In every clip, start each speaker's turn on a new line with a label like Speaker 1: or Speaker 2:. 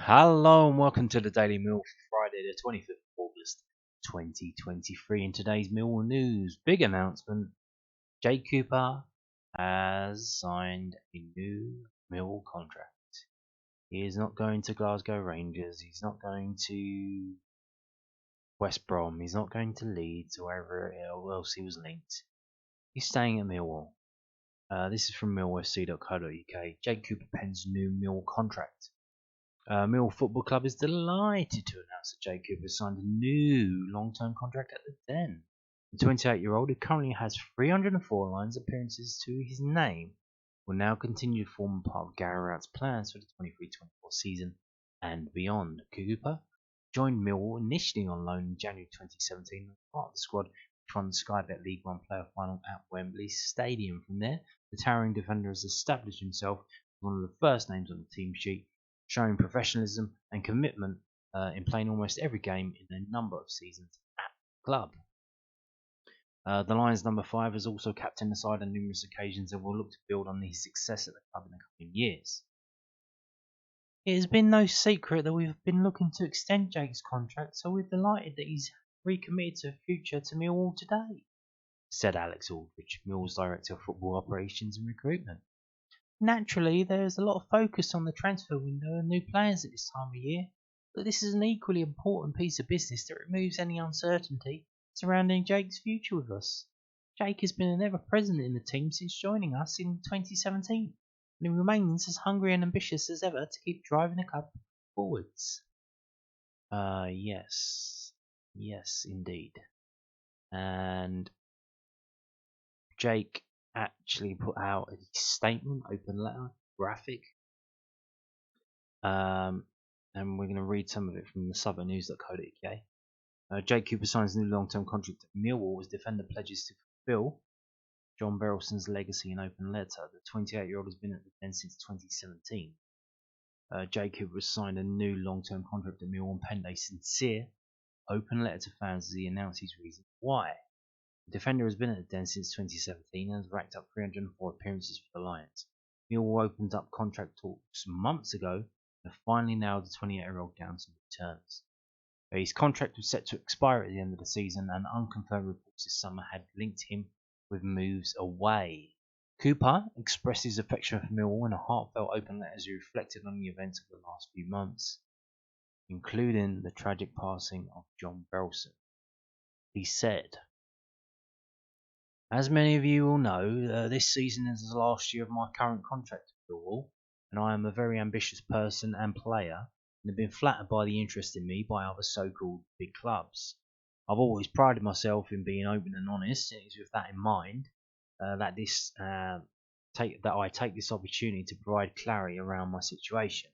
Speaker 1: Hello and welcome to the Daily Mill for Friday the 25th of August 2023. In today's Millwall news, big announcement, Jake Cooper has signed a new Millwall contract. He is not going to Glasgow Rangers, he's not going to West Brom, he's not going to Leeds or wherever else he was linked. He's staying at Millwall. This is from millwallfc.co.uk. Jake Cooper pens new Millwall contract. Millwall Football Club is delighted to announce that Jake Cooper signed a new long-term contract at the Den. The 28-year-old, who currently has 304 lines appearances to his name, will now continue to form part of Gary Rout's plans for the 23-24 season and beyond. Cooper joined Millwall initially on loan in January 2017 as part of the squad which won the Sky Bet League One playoff final at Wembley Stadium. From there, the towering defender has established himself as one of the first names on the team sheet, showing professionalism and commitment in playing almost every game in a number of seasons at the club. The Lions number 5 has also captained the side on numerous occasions and will look to build on his success at the club in the coming years. It has been no secret that we've been looking to extend Jake's contract, so we're delighted that he's recommitted to a future to Millwall today, said Alex Aldridge, Millwall's Director of Football Operations and Recruitment. Naturally, there is a lot of focus on the transfer window and new players at this time of year, but this is an equally important piece of business that removes any uncertainty surrounding Jake's future with us. Jake has been an ever-present in the team since joining us in 2017, and he remains as hungry and ambitious as ever to keep driving the club forwards. Yes, indeed. And Jake actually put out a statement, open letter, graphic, and we're going to read some of it from the southernnews.co.uk. Jake Cooper signs a new long-term contract at Millwall as defender pledges to fulfil John Berylson's legacy in open letter. The 28-year-old has been at the Den since 2017. Jake Cooper has signed a new long-term contract at Millwall and penned a sincere open letter to fans as he announced his reason why. The defender has been at the Den since 2017 and has racked up 304 appearances for the Lions. Millwall opened up contract talks months ago and have finally nailed the 28-year-old down to new terms. His contract was set to expire at the end of the season, and unconfirmed reports this summer had linked him with moves away. Cooper expressed his affection for Millwall in a heartfelt open letter as he reflected on the events of the last few months, including the tragic passing of John Berylson. He said, "As many of you will know, this season is the last year of my current contract with Millwall, and I am a very ambitious person and player, and have been flattered by the interest in me by other so-called big clubs. I've always prided myself in being open and honest, and it's with that in mind that I take this opportunity to provide clarity around my situation.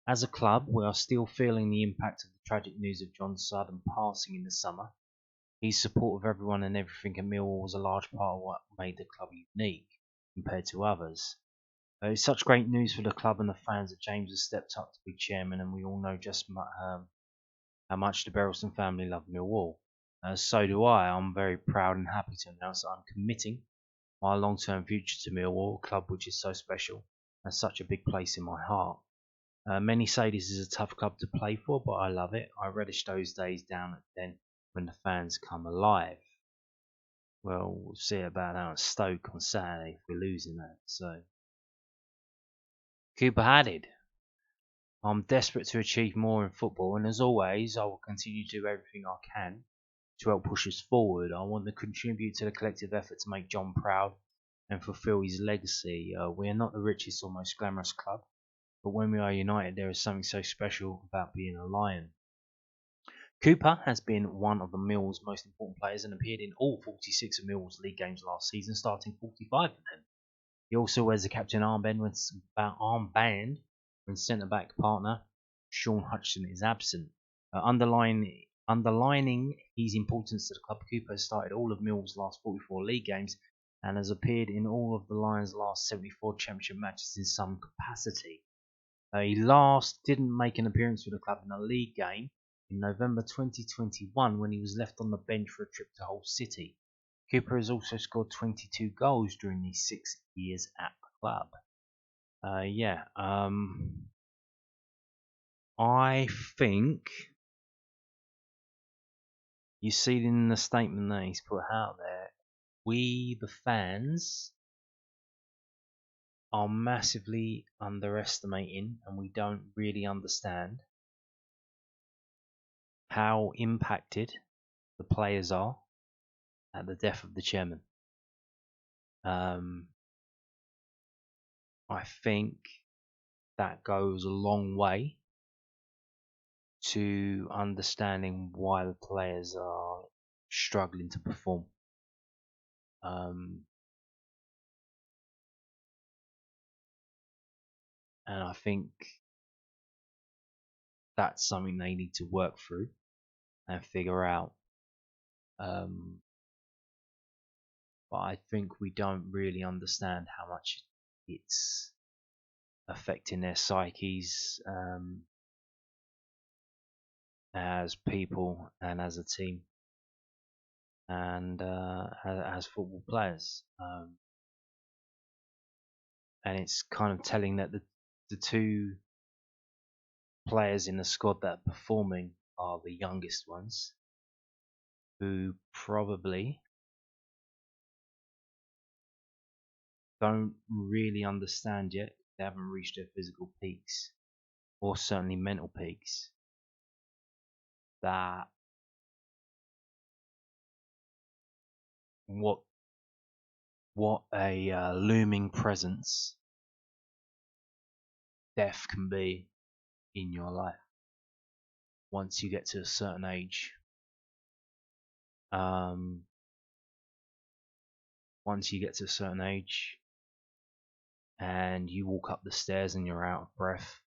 Speaker 1: As a club, we are still feeling the impact of the tragic news of John's sudden passing in the summer. His support of everyone and everything at Millwall was a large part of what made the club unique compared to others. It's such great news for the club and the fans that James has stepped up to be chairman, and we all know just how much the Berylson family love Millwall. So do I. I'm very proud and happy to announce that I'm committing my long-term future to Millwall, a club which is so special and such a big place in my heart. Many say this is a tough club to play for, but I love it. I relish those days down at Den when the fans come alive." Well, we'll see about that at Stoke on Saturday if we're losing that. So, Cooper added, "I'm desperate to achieve more in football, and as always, I will continue to do everything I can to help push us forward. I want to contribute to the collective effort to make John proud and fulfill his legacy. We are not the richest or most glamorous club, but when we are united, there is something so special about being a Lion." Cooper has been one of the Mill's most important players and appeared in all 46 of Mill's league games last season, starting 45 of them. He also wears the captain armband when centre-back partner Sean Hutchinson is absent. Underlining his importance to the club, Cooper has started all of Mill's last 44 league games and has appeared in all of the Lions' last 74 championship matches in some capacity. He last didn't make an appearance for the club in a league game in November 2021 when he was left on the bench for a trip to Hull City. Cooper has also scored 22 goals during these 6 years at the club. I think you see it in the statement that he's put out there. We, the fans, are massively underestimating, and we don't really understand how impacted the players are at the death of the chairman. I think that goes a long way to understanding why the players are struggling to perform. And I think that's something they need to work through and figure out. But I think we don't really understand how much it's affecting their psyches as people and as a team and as football players. And it's kind of telling that the two players in the squad that are performing are the youngest ones, who probably don't really understand yet. They haven't reached their physical peaks, or certainly mental peaks, that what a looming presence death can be in your life once you get to a certain age. Once you get to a certain age and you walk up the stairs and you're out of breath,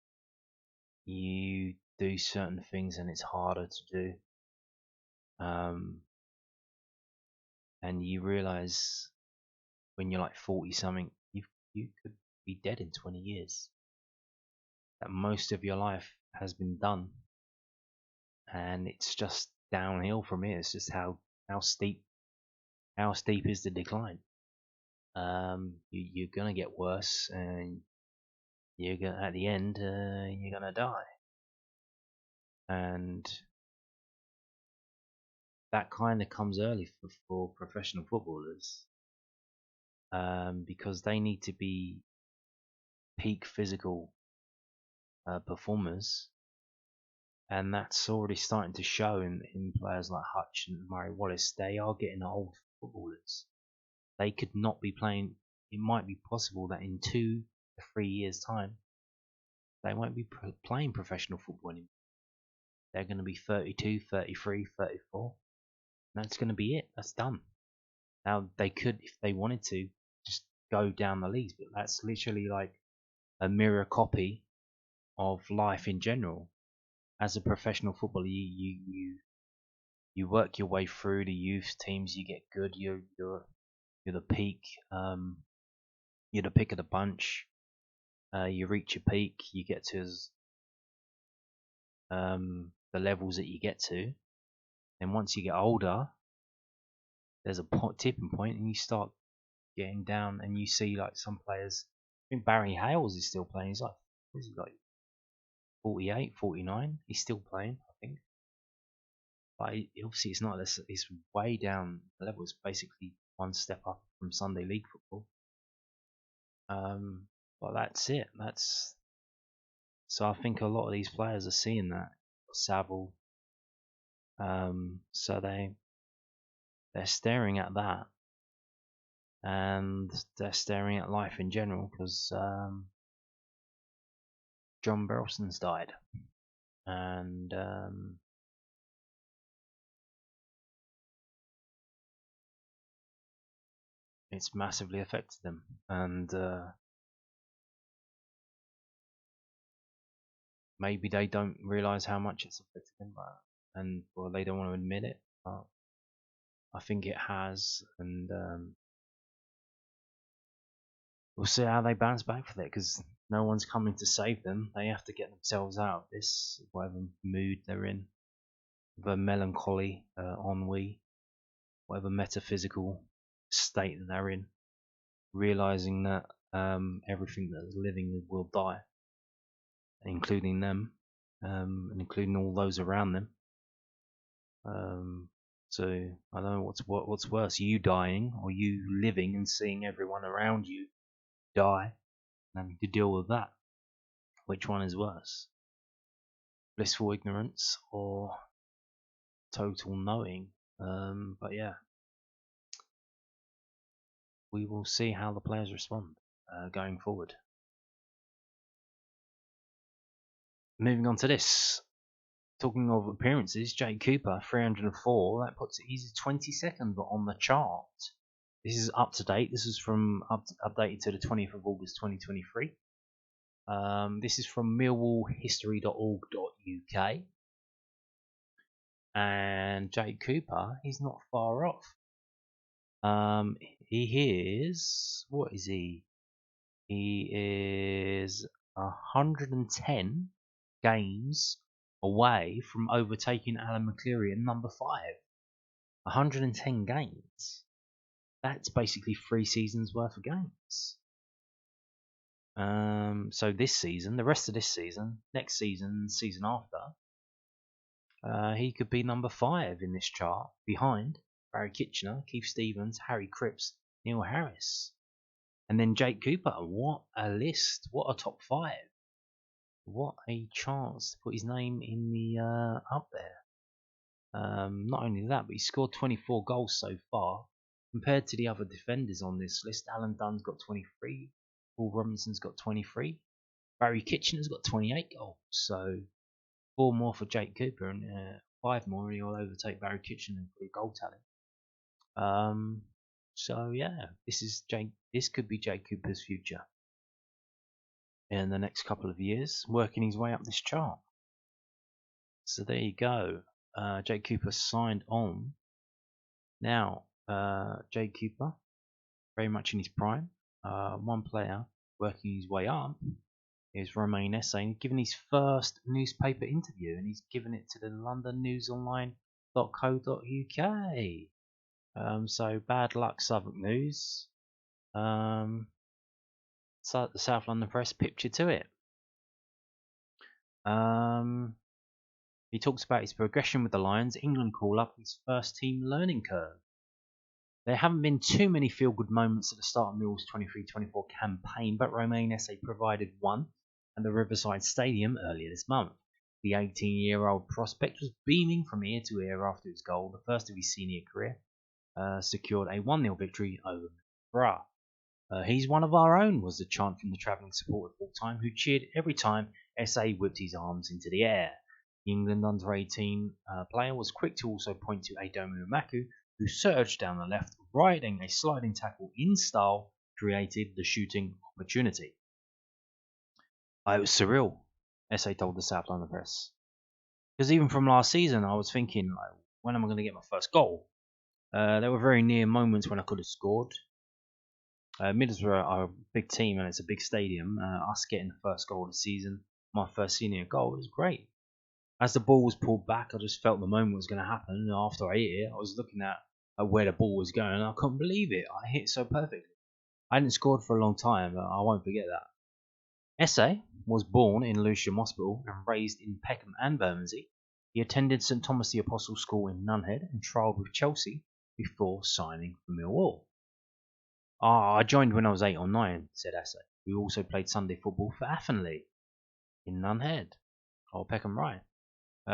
Speaker 1: you do certain things and it's harder to do. And you realize when you're like 40 something, you could be dead in 20 years. That most of your life has been done, and it's just downhill from here. It's just how steep is the decline. You're gonna get worse, and at the end you're gonna die, and that kind of comes early for professional footballers, because they need to be peak physical performers, and that's already starting to show in players like Hutch and Murray Wallace. They are getting old footballers. They could not be playing. It might be possible that in 2 to 3 years' time, they won't be playing professional football anymore. They're going to be 32, 33, 34. And that's going to be it. That's done. Now, they could, if they wanted to, just go down the leagues, but that's literally like a mirror copy of life in general. As a professional footballer, you work your way through the youth teams. You get good. You're the peak. You're the pick of the bunch. You reach your peak. You get to the levels that you get to. And once you get older, there's a tipping point, and you start getting down. And you see like some players. I think Barry Hales is still playing. He's like, is he like 48, 49? He's still playing, I think. But obviously, it's not. It's way down the level. It's basically one step up from Sunday League football. But that's it. So I think a lot of these players are seeing that. Saville. So they're staring at that, and they're staring at life in general, because John Berylson's died, and it's massively affected them, and maybe they don't realise how much it's affected them, well, they don't want to admit it, but I think it has, and we'll see how they bounce back from it, because no one's coming to save them. They have to get themselves out of this, whatever mood they're in, the melancholy, ennui, whatever metaphysical state that they're in, realizing that everything that is living will die, including them, and including all those around them. So I don't know what's worse, you dying or you living and seeing everyone around you die and having to deal with that. Which one is worse? Blissful ignorance or total knowing? But yeah, we will see how the players respond going forward. Moving on to this. Talking of appearances, Jake Cooper, 304. That puts it easy 22nd on the chart. This is up to date. This is from updated to the 20th of August 2023. This is from millwallhistory.org.uk. And Jake Cooper, he's not far off. He is, what is he? He is 110 games away from overtaking Alan McCleary at number 5. 110 games. That's basically 3 seasons worth of games. So this season, the rest of this season, next season, season after, he could be number 5 in this chart, behind Barry Kitchener, Keith Stevens, Harry Cripps, Neil Harris, and then Jake Cooper. What a list! What a top 5! What a chance to put his name in the up there. Not only that, but he scored 24 goals so far. Compared to the other defenders on this list, Alan Dunn's got 23, Paul Robinson's got 23, Barry Kitchener's got 28 goals. So 4 more for Jake Cooper and 5 more, and he'll overtake Barry Kitchener for goal tally. So yeah, this could be Jake Cooper's future in the next couple of years, working his way up this chart. So there you go. Jake Cooper signed on. Now, Jake Cooper, very much in his prime. One player working his way up is Romain Esse. He's given his first newspaper interview, and he's given it to the londonnewsonline.co.uk. So bad luck, Southwark News. So the South London Press pipped you to it. He talks about his progression with the Lions. England call up his first team learning curve. There haven't been too many feel-good moments at the start of Millwall's 23-24 campaign, but Romain Esse provided one at the Riverside Stadium earlier this month. The 18-year-old prospect was beaming from ear to ear after his goal, the first of his senior career, secured a 1-0 victory over Middlesbrough. He's one of our own, was the chant from the travelling supporter full-time, who cheered every time Esse whipped his arms into the air. The England under-18 player was quick to also point to Adomu Umaku, who surged down the left, riding a sliding tackle in style, created the shooting opportunity. It was surreal, Esse told the South London Press. Because even from last season, I was thinking, like, when am I going to get my first goal? There were very near moments when I could have scored. Middlesbrough are a big team and it's a big stadium. Us getting the first goal of the season, my first senior goal, was great. As the ball was pulled back, I just felt the moment was going to happen. And after I hit it, I was looking at where the ball was going, and I couldn't believe it. I hit so perfectly. I hadn't scored for a long time, but I won't forget that. Esse was born in Lewisham Hospital and raised in Peckham and Bermondsey. He attended St Thomas the Apostle School in Nunhead and trialled with Chelsea before signing for Millwall. I joined when I was 8 or 9, said Esse, who also played Sunday football for Athenley in Nunhead, or Peckham Rye.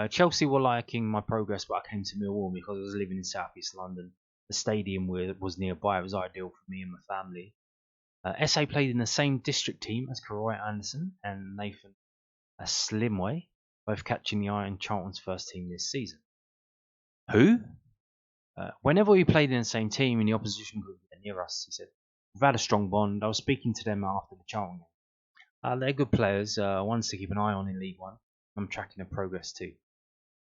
Speaker 1: Chelsea were liking my progress, but I came to Millwall because I was living in South East London. The stadium was nearby. It was ideal for me and my family. Esse played in the same district team as Karoy Anderson and Nathan Slimway, both catching the eye in Charlton's first team this season. Who? Whenever we played in the same team in the opposition group near us, he said, we've had a strong bond. I was speaking to them after the Charlton game. They're good players, ones to keep an eye on in League One. I'm tracking their progress too.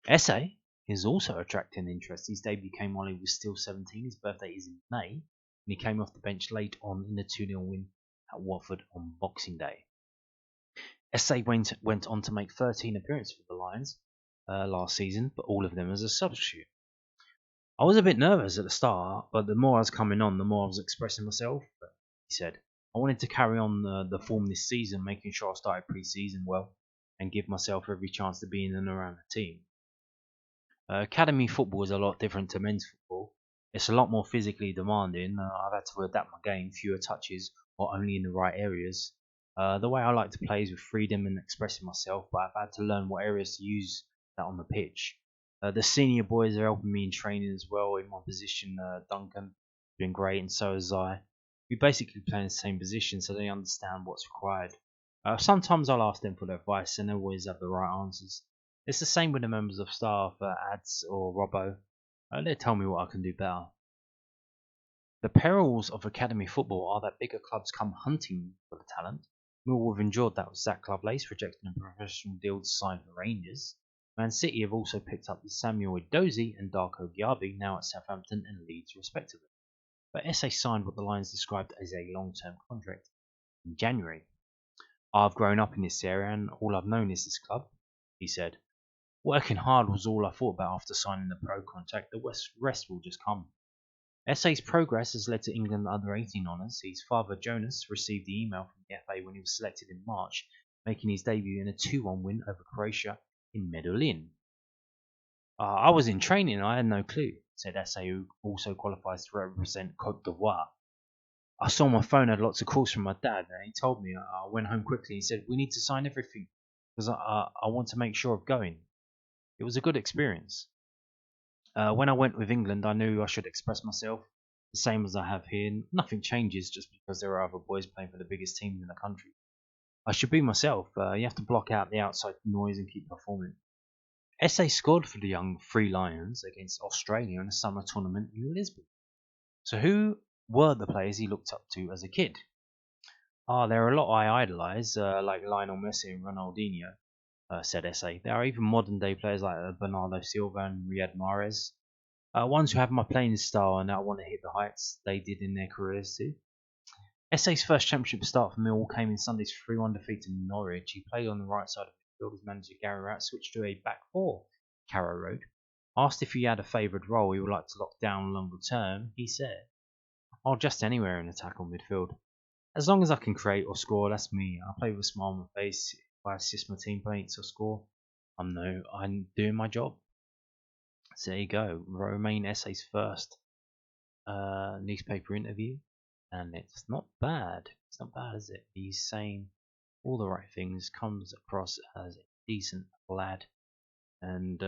Speaker 1: Esse is also attracting interest. His debut came while he was still 17. His birthday is in May, and he came off the bench late on in the 2-0 win at Watford on Boxing Day. Esse went on to make 13 appearances for the Lions last season, but all of them as a substitute. I was a bit nervous at the start, but the more I was coming on, the more I was expressing myself. But he said, I wanted to carry on the form this season, making sure I started pre-season well. and give myself every chance to be in and around the team. Academy football is a lot different to men's football. It's a lot more physically demanding. I've had to adapt my game, fewer touches, or only in the right areas. The way I like to play is with freedom and expressing myself, but I've had to learn what areas to use that on the pitch. The senior boys are helping me in training as well in my position. Duncan doing great, and so is I. We basically play in the same position, so they understand what's required. Sometimes I'll ask them for their advice, and they always have the right answers. It's the same with the members of staff, Ads or Robbo. They tell me what I can do better. The perils of academy football are that bigger clubs come hunting for the talent. Millwall have endured that with Zach Lovelace rejecting a professional deal to sign for Rangers. Man City have also picked up Samuel Edozie and Darko Gyabi, now at Southampton and Leeds respectively. But Esse signed what the Lions described as a long-term contract in January. I've grown up in this area and all I've known is this club, he said. Working hard was all I thought about after signing the pro contract. The rest will just come. Esse's progress has led to England under-18 honours. His father Jonas received the email from the FA when he was selected in March, making his debut in a 2-1 win over Croatia in Medellin. I was in training and I had no clue, said Esse, who also qualifies to represent Cote d'Ivoire. I saw my phone had lots of calls from my dad and he told me. I went home quickly and said, we need to sign everything because I want to make sure of going. It was a good experience. When I went with England, I knew I should express myself the same as I have here. Nothing changes just because there are other boys playing for the biggest teams in the country. I should be myself. You have to block out the outside noise and keep performing. Esse scored for the young Three Lions against Australia in a summer tournament in Lisbon. So who were the players he looked up to as a kid? There are a lot I idolise, like Lionel Messi and Ronaldinho. Said Esse. There are even modern day players like Bernardo Silva and Riyad Mahrez. Ones who have my playing style and I want to hit the heights they did in their careers too. Esse's first championship start for Millwall came in Sunday's 3-1 defeat to Norwich. He played on the right side of the field as manager Gary Rowett switched to a back four, Carrow Road. Asked if he had a favoured role he would like to lock down longer term, he said, "I'll just anywhere in attack or midfield. As long as I can create or score, that's me. I play with a smile on my face. If I assist my teammates or score, I'm doing my job." So there you go. Romain Esse's first newspaper interview, and it's not bad. It's not bad, is it? He's saying all the right things, comes across as a decent lad, and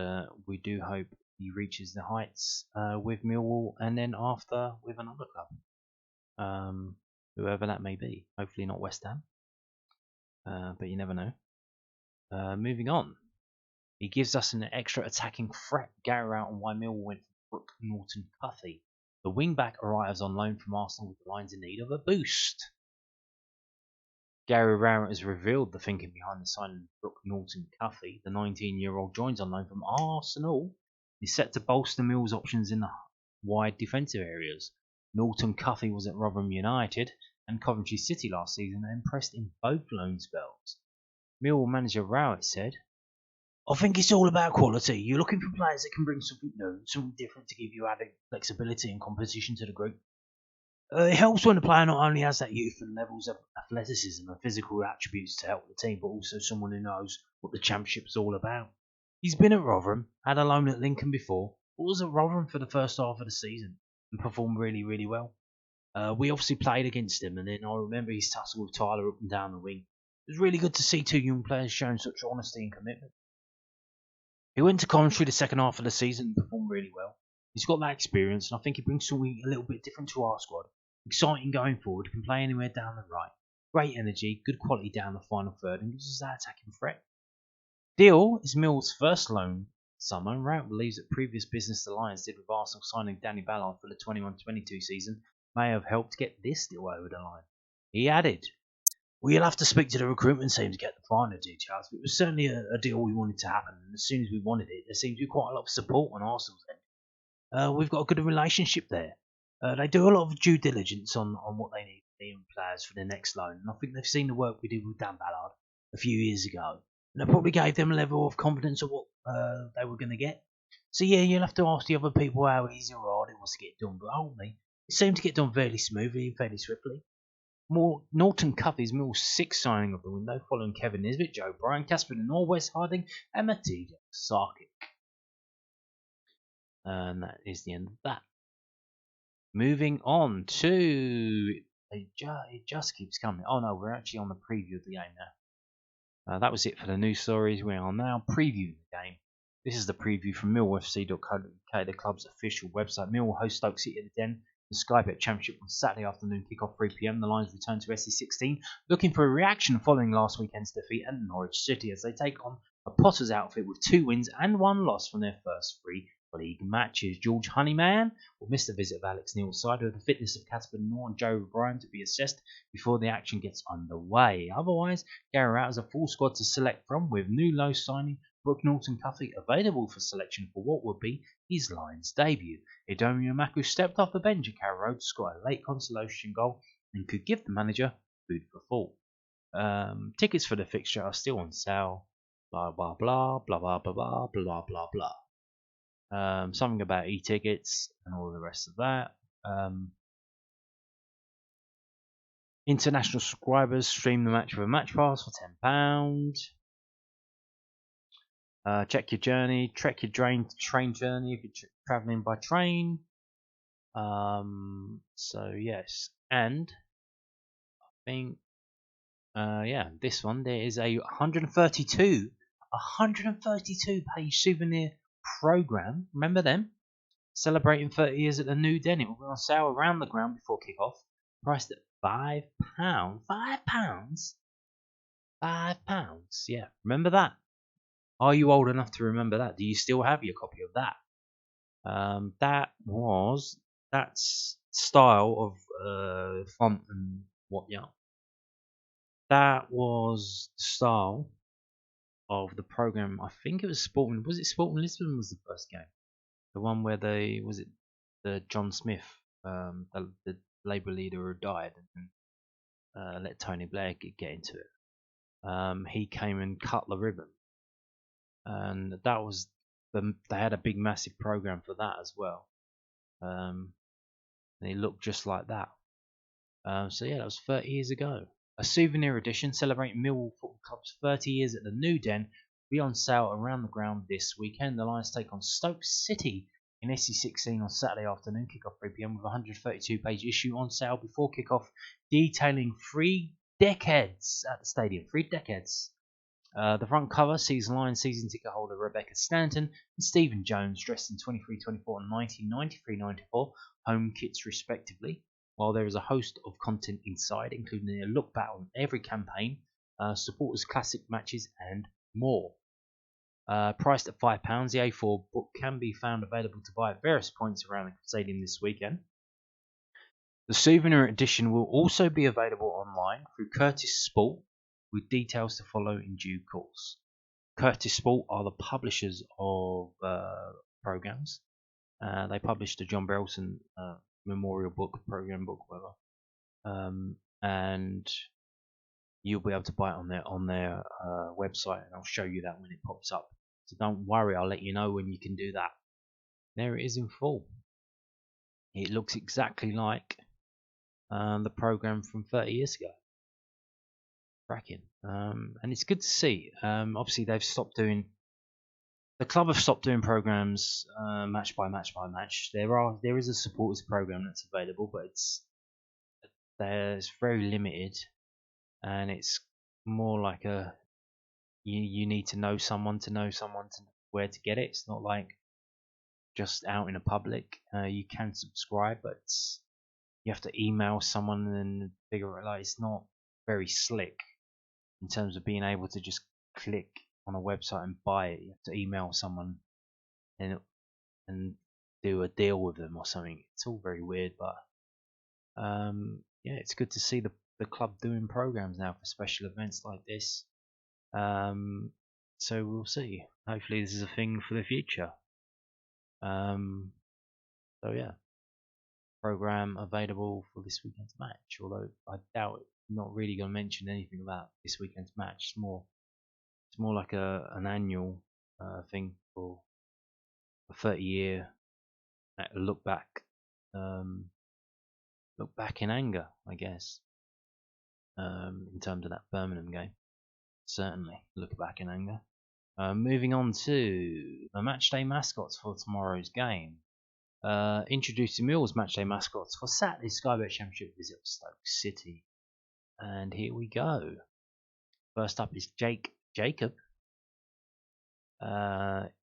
Speaker 1: we do hope he reaches the heights with Millwall, and then after with another club, whoever that may be. Hopefully not West Ham, but you never know. Moving on. He gives us an extra attacking threat. Gary Rowett on why Millwall went for Brooke Norton-Cuffy. The wing-back arrives on loan from Arsenal with the Lions in need of a boost. Gary Rowett has revealed the thinking behind the signing of Brooke Norton-Cuffy. The 19-year-old joins on loan from Arsenal. He's set to bolster Mill's options in the wide defensive areas. Norton-Cuffy was at Rotherham United and Coventry City last season and impressed in both loan spells. Millwall manager Rowett said, "I think it's all about quality. You're looking for players that can bring something new, something different to give you added flexibility and competition to the group. It helps when the player not only has that youth and levels of athleticism and physical attributes to help the team, but also someone who knows what the championship's all about. He's been at Rotherham, had a loan at Lincoln before, but was at Rotherham for the first half of the season and performed really, really well. We obviously played against him, and then I remember his tussle with Tyler up and down the wing. It was really good to see two young players showing such honesty and commitment. He went to Coventry the second half of the season and performed really well. He's got that experience, and I think he brings something a little bit different to our squad. Exciting going forward, can play anywhere down the right. Great energy, good quality down the final third, and gives us that attacking threat." Deal is Mill's first loan summer, and Rowett believes that previous business the Lions did with Arsenal signing Danny Ballard for the 21-22 season may have helped get this deal over the line. He added, "We'll have to speak to the recruitment team to get the finer details, but it was certainly a deal we wanted to happen, and as soon as we wanted it, there seemed to be quite a lot of support on Arsenal's end. We've got a good relationship there. They do a lot of due diligence on what they need in players for their next loan, and I think they've seen the work we did with Dan Ballard a few years ago, and it probably gave them a level of confidence of what they were going to get. So yeah, you'll have to ask the other people how easy or hard it was to get done, but ultimately, it seemed to get done fairly smoothly and fairly swiftly. Norton Cuffy's Mill's sixth signing of the window, following Kevin Nisbet, Joe Bryan, Casper Noor, Wes Harding, and Matija Sarkic. And that is the end of that. Moving on to... It just keeps coming. Oh no, we're actually on the preview of the game now. That was it for the news stories. We are now previewing the game. This is the preview from millwallfc.co.uk, the club's official website. Millwall host Stoke City at the Den, the Sky Bet Championship on Saturday afternoon, kick-off 3 p.m. The Lions return to SE16, looking for a reaction following last weekend's defeat at Norwich City as they take on a Potter's outfit with 2 wins and 1 loss from their first 3 league matches. George Honeyman will miss the visit of Alex Neil's side, with the fitness of Casper Noor and Joe Bryan to be assessed before the action gets underway. Otherwise, Gary Rout has a full squad to select from, with new low signing Brooke Norton-Cuffy available for selection for what would be his Lions debut. Idomi Omaku stepped off the bench at Carrow Road to score a late consolation goal and could give the manager food for thought. Tickets for the fixture are still on sale. Blah blah blah blah blah blah blah blah blah blah. Something about e-tickets and all the rest of that. International subscribers stream the match with a match pass for £10. Check your journey, track your train journey if you're travelling by train. So yes, and I think this one there is a 132 page souvenir program. Remember them? Celebrating 30 years at the new Den. It will be on sale around the ground before kick-off. Priced at £5. £5. Yeah, remember that? Are you old enough to remember that? Do you still have your copy of that? That style of font and whatnot. That was the style of the program. I think it was Sporting. Was it Sporting Lisbon? Was the first game? The one where the John Smith, the Labour leader who died, and let Tony Blair get into it. He came and cut the ribbon, and that was they had a big massive program for that as well. And it looked just like that. So yeah, that was 30 years ago. A souvenir edition celebrating Millwall Football Club's 30 years at the new Den will be on sale around the ground this weekend. The Lions take on Stoke City in SE16 on Saturday afternoon, kick-off 3 p.m. with a 132-page issue on sale before kick-off, detailing 3 decades at the stadium. 3 decades. The front cover sees Lions season ticket holder Rebecca Stanton and Stephen Jones dressed in 23-24 and 1993-94 home kits respectively, while there is a host of content inside, including a look back on every campaign, supporters' classic matches, and more. Priced at £5, the A4 book can be found available to buy at various points around the stadium this weekend. The souvenir edition will also be available online through Curtis Sport, with details to follow in due course. Curtis Sport are the publishers of programs. They published the John Berylson memorial book, program book, whatever, and you'll be able to buy it on their website, and I'll show you that when it pops up. So don't worry, I'll let you know when you can do that. There it is in full. It looks exactly like the program from 30 years ago. Cracking. And it's good to see. Obviously, they've stopped doing. The club have stopped doing programs match by match by match. There is a supporters program that's available, but it's very limited, and it's more like you need to know someone to where to get it. It's not like just out in the public. You can subscribe, but you have to email someone and figure it out. It's not very slick in terms of being able to just click on a website and buy it. You have to email someone and do a deal with them or something. It's all very weird, but yeah, it's good to see the club doing programs now for special events like this. So we'll see. Hopefully this is a thing for the future. So yeah, program available for this weekend's match, although I doubt not really going to mention anything about this weekend's match. It's more like an annual thing for a 30-year look back in anger, I guess. in terms of that Birmingham game. Certainly look back in anger. Moving on to the matchday mascots for tomorrow's game. Introducing Millwall's matchday mascots for Saturday's Sky Bet Championship visit of Stoke City. And here we go. First up is Jacob.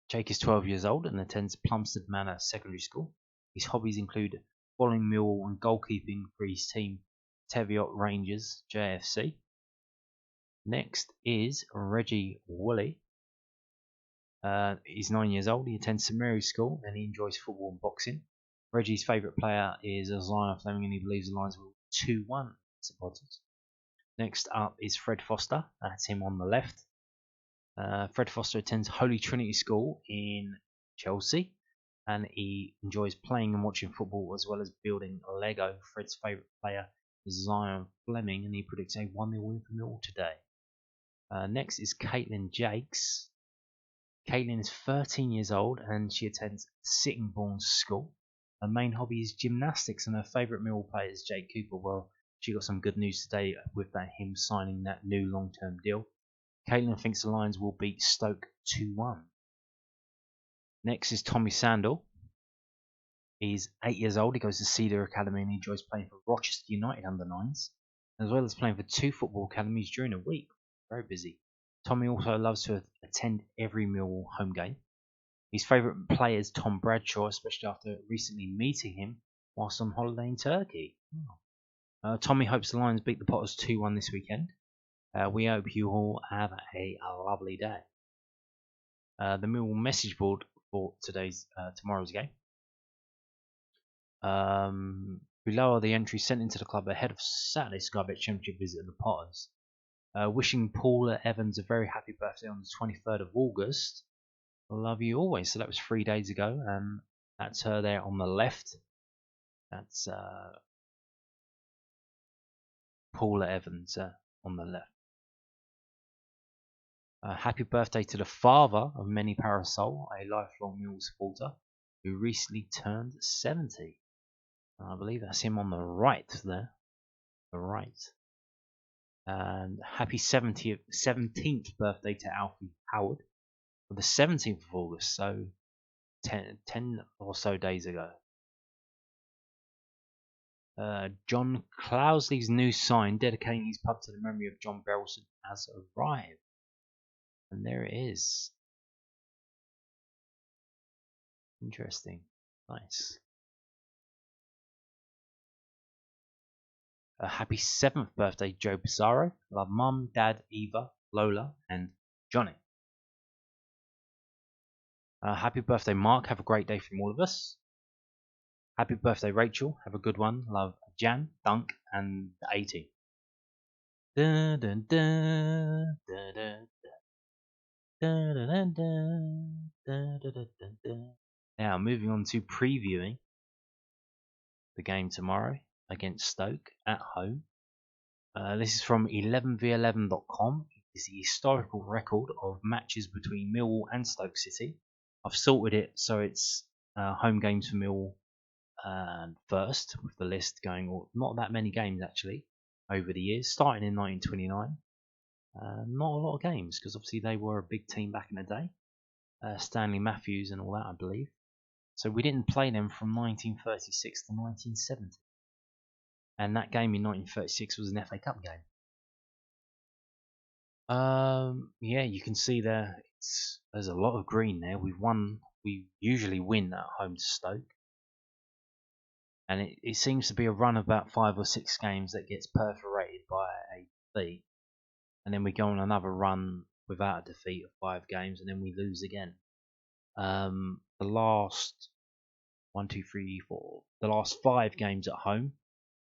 Speaker 1: Jake is 12 years old and attends Plumstead Manor Secondary School. His hobbies include following Millwall and goalkeeping for his team Teviot Rangers JFC. Next is Reggie Woolley. He's 9 years old. He attends St Mary's School and he enjoys football and boxing. Reggie's favourite player is Zion Fleming and he believes the Lions will 2-1 supporters. Next up is Fred Foster. That's him on the left. Fred Foster attends Holy Trinity School in Chelsea and he enjoys playing and watching football as well as building Lego. Fred's favourite player is Zion Fleming and he predicts a 1-0 win for Millwall today. Next is Caitlin Jakes. Caitlin is 13 years old and she attends Sittingbourne School. Her main hobby is gymnastics and her favourite Millwall player is Jake Cooper. Well, she got some good news today with him signing that new long-term deal. Caitlin thinks the Lions will beat Stoke 2-1. Next is Tommy Sandel. He's 8 years old. He goes to Cedar Academy and he enjoys playing for Rochester United under 9s, as well as playing for 2 football academies during a week. Very busy. Tommy also loves to attend every Millwall home game. His favourite player is Tom Bradshaw, especially after recently meeting him whilst on holiday in Turkey. Tommy hopes the Lions beat the Potters 2-1 this weekend. We hope you all have a lovely day. The Millwall message board for tomorrow's game. Below are the entries sent into the club ahead of Saturday's Sky Bet Championship visit of the Potters. Wishing Paula Evans a very happy birthday on the 23rd of August. I love you always. So that was 3 days ago, and that's her there on the left. That's Paula Evans on the left. Happy birthday to the father of Manny Parasol, a lifelong Millwall supporter who recently turned 70. I believe that's him on the right there. The right. And happy 17th birthday to Alfie Howard for the 17th of August, so 10 or so days ago. John Clousley's new sign dedicating his pub to the memory of John Berylson has arrived. And there it is. Interesting. Nice. Happy 7th birthday, Joe Pizarro. Love Mum, Dad, Eva, Lola, and Johnny. Happy birthday, Mark. Have a great day from all of us. Happy birthday, Rachel. Have a good one. Love, Jan, Dunk, and the 80. Dun, dun, dun, dun, dun, dun, dun, dun, dun, dun, dun, dun, dun. Now, moving on to previewing the game tomorrow against Stoke at home. This is from 11v11.com. It's the historical record of matches between Millwall and Stoke City. I've sorted it so it's home games for Millwall first, with the list going, not that many games actually over the years, starting in 1929. Not a lot of games because obviously they were a big team back in the day. Stanley Matthews and all that, I believe. So we didn't play them from 1936 to 1970. And that game in 1936 was an FA Cup game. Yeah, you can see there's a lot of green there. We usually win at home to Stoke. And it seems to be a run of about 5 or 6 games that gets perforated by a defeat. And then we go on another run without a defeat of 5 games and then we lose again. The last 5 games at home,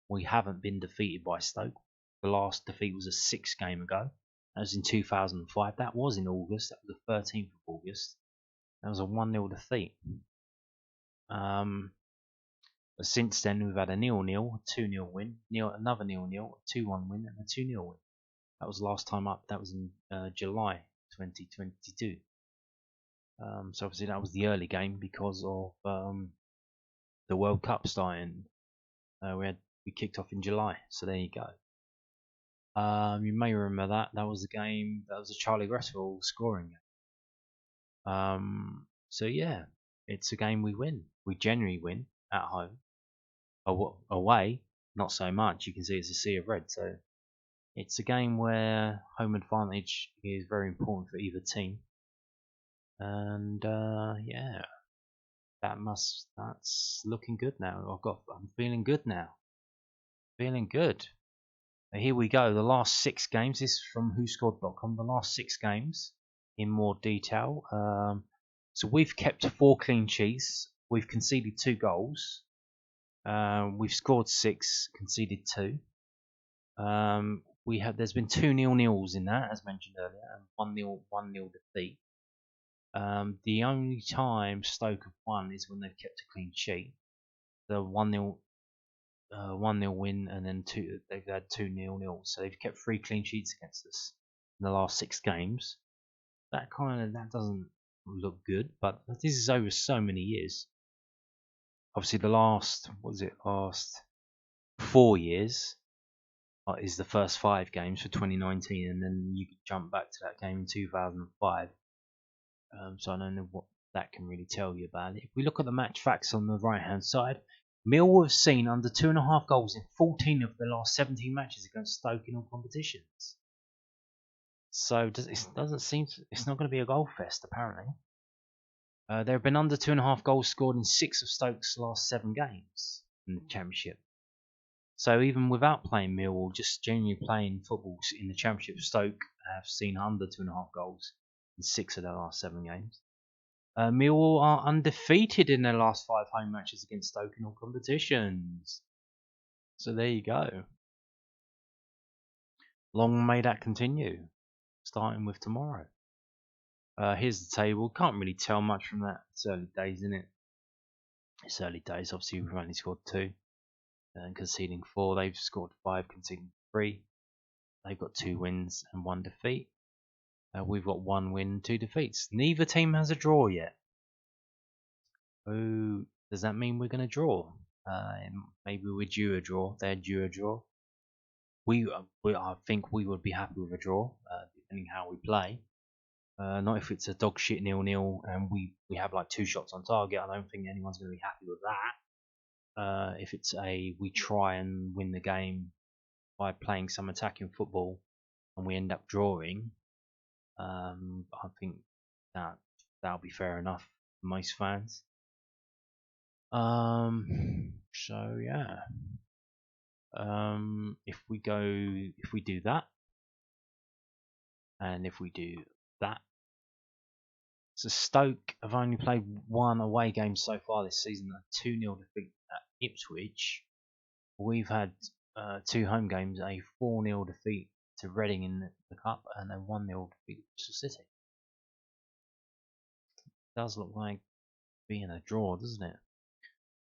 Speaker 1: we haven't been defeated by Stoke. The last defeat was a 6 game ago. That was in 2005. That was in August. That was the 13th of August. That was a 1-0 defeat. But since then, we've had a 0-0, a 2-0 win, another 0-0, a 2-1 win, and a 2-0 win. That was last time up. That was in July 2022. So obviously that was the early game because of the World Cup starting. We kicked off in July, so there you go. You may remember that. That was a game. That was a Charlie Gresswell scoring game. So yeah, it's a game we win. We generally win at home. Away, not so much. You can see it's a sea of red. So it's a game where home advantage is very important for either team. And yeah, that's looking good now. I'm feeling good now. Feeling good. Here we go. The last 6 games. This is from WhoScored.com. The last 6 games in more detail. So we've kept 4 clean sheets. We've conceded 2 goals. We've scored 6, conceded 2. There's been 2 0-0s in that, as mentioned earlier, and 1-0 defeat. The only time Stoke have won is when they've kept a clean sheet. The 1-0 win, and then they've had 2 0-0. So they've kept 3 clean sheets against us in the last 6 games. That doesn't look good, but this is over so many years. Obviously, the last 4 years is the first 5 games for 2019, and then you could jump back to that game in 2005. So I don't know what that can really tell you about it. If we look at the match facts on the right hand side, Millwall have seen under 2.5 goals in 14 of the last 17 matches against Stoke in all competitions. So it doesn't seem it's not going to be a goal fest apparently. There have been under 2.5 goals scored in 6 of Stoke's last 7 games in the Championship. So even without playing Millwall, just genuinely playing football in the Championship, Stoke have seen under 2.5 goals in 6 of their last 7 games. Millwall are undefeated in their last 5 home matches against Stoke in all competitions. So there you go. Long may that continue. Starting with tomorrow. Here's the table. Can't really tell much from that. It's early days, isn't it? It's early days. Obviously, we've only scored 2. And conceding 4. They've scored 5, conceding 3. They've got 2 wins and 1 defeat. We've got 1 win, 2 defeats. Neither team has a draw yet. Oh, does that mean we're going to draw? Maybe we're due a draw. They're due a draw. I think we would be happy with a draw, depending how we play. Not if it's a dog shit 0-0 and we have like 2 shots on target. I don't think anyone's going to be happy with that. If it's we try and win the game by playing some attacking football and we end up drawing, I think that'll be fair enough for most fans. So yeah. If we do that, and if we do that, so Stoke have only played 1 away game so far this season, a 2-0 defeat at Ipswich. We've had 2 home games, a 4-0 defeat to Reading in the Cup, and a 1-0 defeat to Bristol City. It does look like being a draw, doesn't it?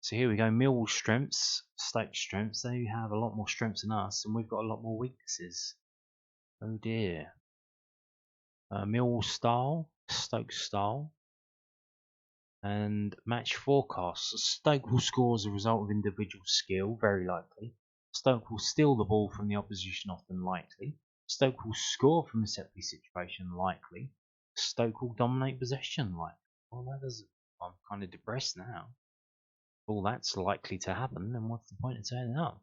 Speaker 1: So here we go, Millwall strengths, Stoke strengths. They have a lot more strengths than us, and we've got a lot more weaknesses. Oh dear. Millwall style, Stoke style, and match forecasts. Stoke will score as a result of individual skill, very likely. Stoke will steal the ball from the opposition, often likely. Stoke will score from a set piece situation, likely. Stoke will dominate possession, likely. Well, I'm kind of depressed now. All that's likely to happen, and what's the point of saying that?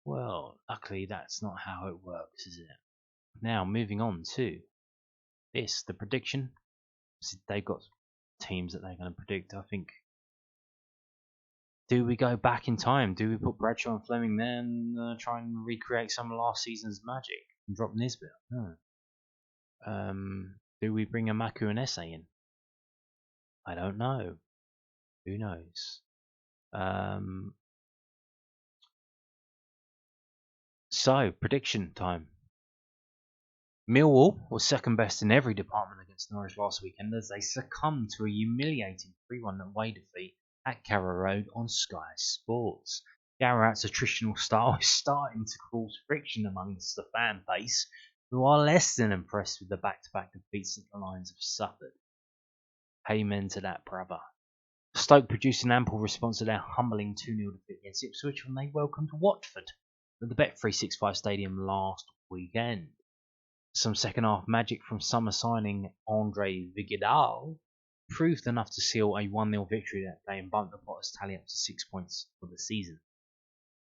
Speaker 1: Well, luckily that's not how it works, is it? Now, moving on to this, the prediction. They've got teams that they're going to predict. I think, do we go back in time? Do we put Bradshaw and Fleming there and try and recreate some of last season's magic and drop Nisbet? No. Do we bring a Maku and Esse in? I don't know. Who knows? So, prediction time. Millwall was second best in every department against Norwich last weekend as they succumbed to a humiliating 3-1 away defeat at Carrow Road on Sky Sports. Garrett's attritional style is starting to cause friction amongst the fan base, who are less than impressed with the back-to-back defeats that the Lions have suffered. Amen to that, brother. Stoke produced an ample response to their humbling 2-0 defeat against Ipswich when they welcomed Watford at the Bet365 Stadium last weekend. Some second half magic from summer signing Andre Vigidal proved enough to seal a 1-0 victory that day and bumped the Potters' tally up to 6 points for the season.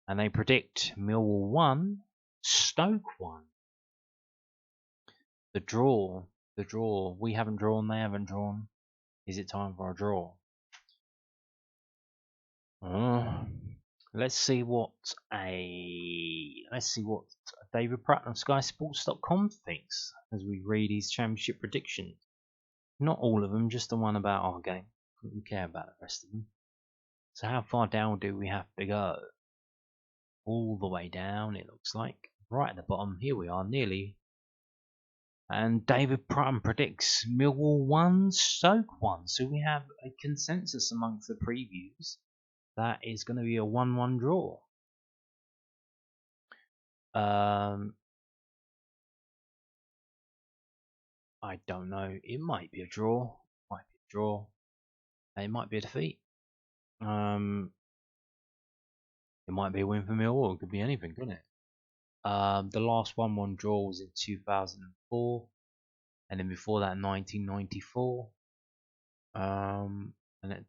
Speaker 1: And they predict Millwall 1, Stoke 1. The draw. We haven't drawn, they haven't drawn. Is it time for a draw? Let's see what David Pratt of SkySports.com thinks as we read his championship predictions. Not all of them, just the one about our game. Couldn't care about the rest of them. So how far down do we have to go? All the way down, it looks like. Right at the bottom, here we are, nearly. And David Pratt predicts Millwall 1, Stoke 1. So we have a consensus amongst the previews that is going to be a 1-1 draw. I don't know. It might be a draw. It might be a defeat. It might be a win for Millwall. It could be anything, couldn't it? The last 1-1 draw was in 2004, and then before that, 1994. And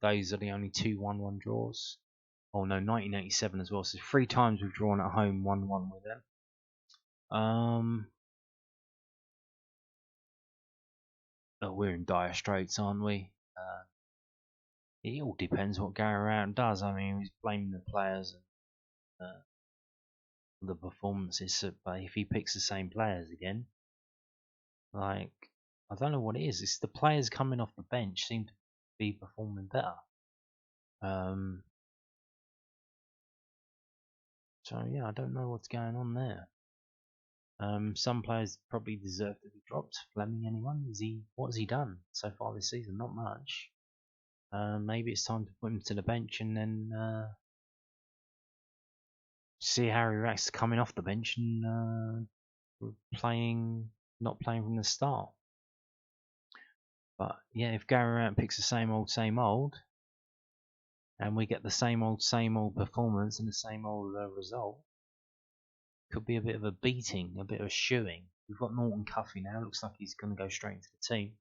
Speaker 1: those are the only 2 1-1 draws. Oh no, 1987 as well. So 3 times we've drawn at home 1-1 with them. Oh, we're in dire straits, aren't we? It all depends what Gary Rowett does. I mean, he's blaming the players and the performances, but if he picks the same players again, like, I don't know what it is. It's the players coming off the bench seem to be performing better. So yeah, I don't know what's going on there. Some players probably deserve to be dropped. Fleming, anyone? What has he done so far this season? Not much. Maybe it's time to put him to the bench and then see how he reacts coming off the bench and not playing from the start. But yeah, if Gary Rowett picks the same old, and we get the same old performance and the same old result, could be a bit of a beating, a bit of a shoeing. We've got Norton Cuffy now. Looks like he's going to go straight into the team.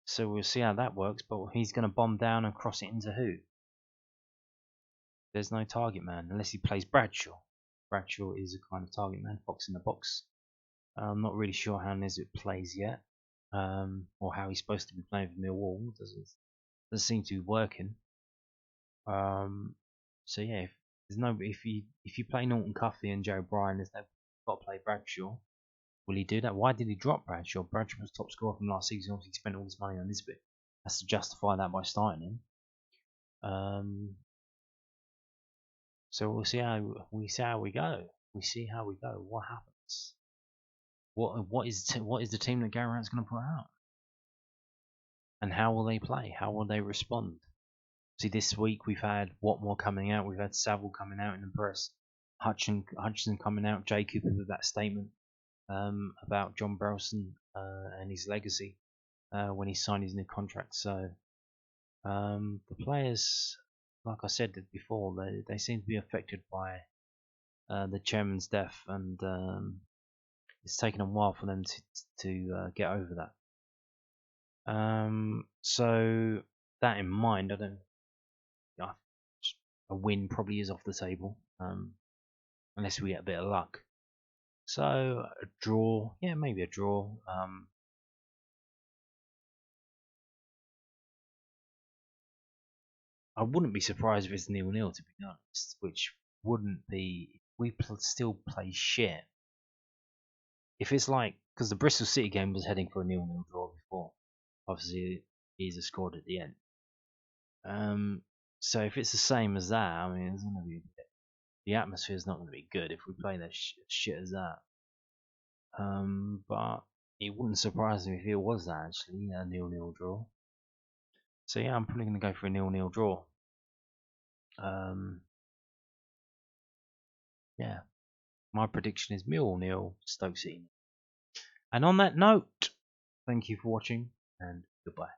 Speaker 1: So we'll see how that works. But he's going to bomb down and cross it into who? There's no target man unless he plays Bradshaw. Bradshaw is a kind of target man, box in the box. I'm not really sure how Nesbitt plays yet, or how he's supposed to be playing for Millwall. Doesn't seem to be working. So yeah, if you play Norton Cuffy and Joe Bryan, there's no got to play Bradshaw. Will he do that? Why did he drop Bradshaw? Bradshaw was top scorer from last season. Obviously, he spent all this money on Nisbet. Has to justify that by starting him. So we'll see how we go. We see how we go. What happens? What is the team that Gary Rowett's going to put out? And how will they play? How will they respond? See, this week we've had Watmore coming out. We've had Saville coming out in the press. Hutchinson coming out. Jay Cooper with that statement about John Brelson and his legacy when he signed his new contract. So the players, like I said before, they seem to be affected by the chairman's death, and it's taken a while for them to get over that. So that in mind, a win probably is off the table, unless we get a bit of luck. So a draw, yeah, maybe a draw. I wouldn't be surprised if it's 0-0, to be honest, which wouldn't be. We still play shit. If it's like, because the Bristol City game was heading for a 0-0 draw before, obviously Eze scored at the end. So if it's the same as that, I mean, it's going to be the atmosphere is not going to be good if we play that shit as that. But it wouldn't surprise me if it was that, actually, a 0-0 draw. So yeah, I'm probably going to go for a 0-0 draw. Yeah, my prediction is Millwall 0, Stoke City. And on that note, thank you for watching, and goodbye.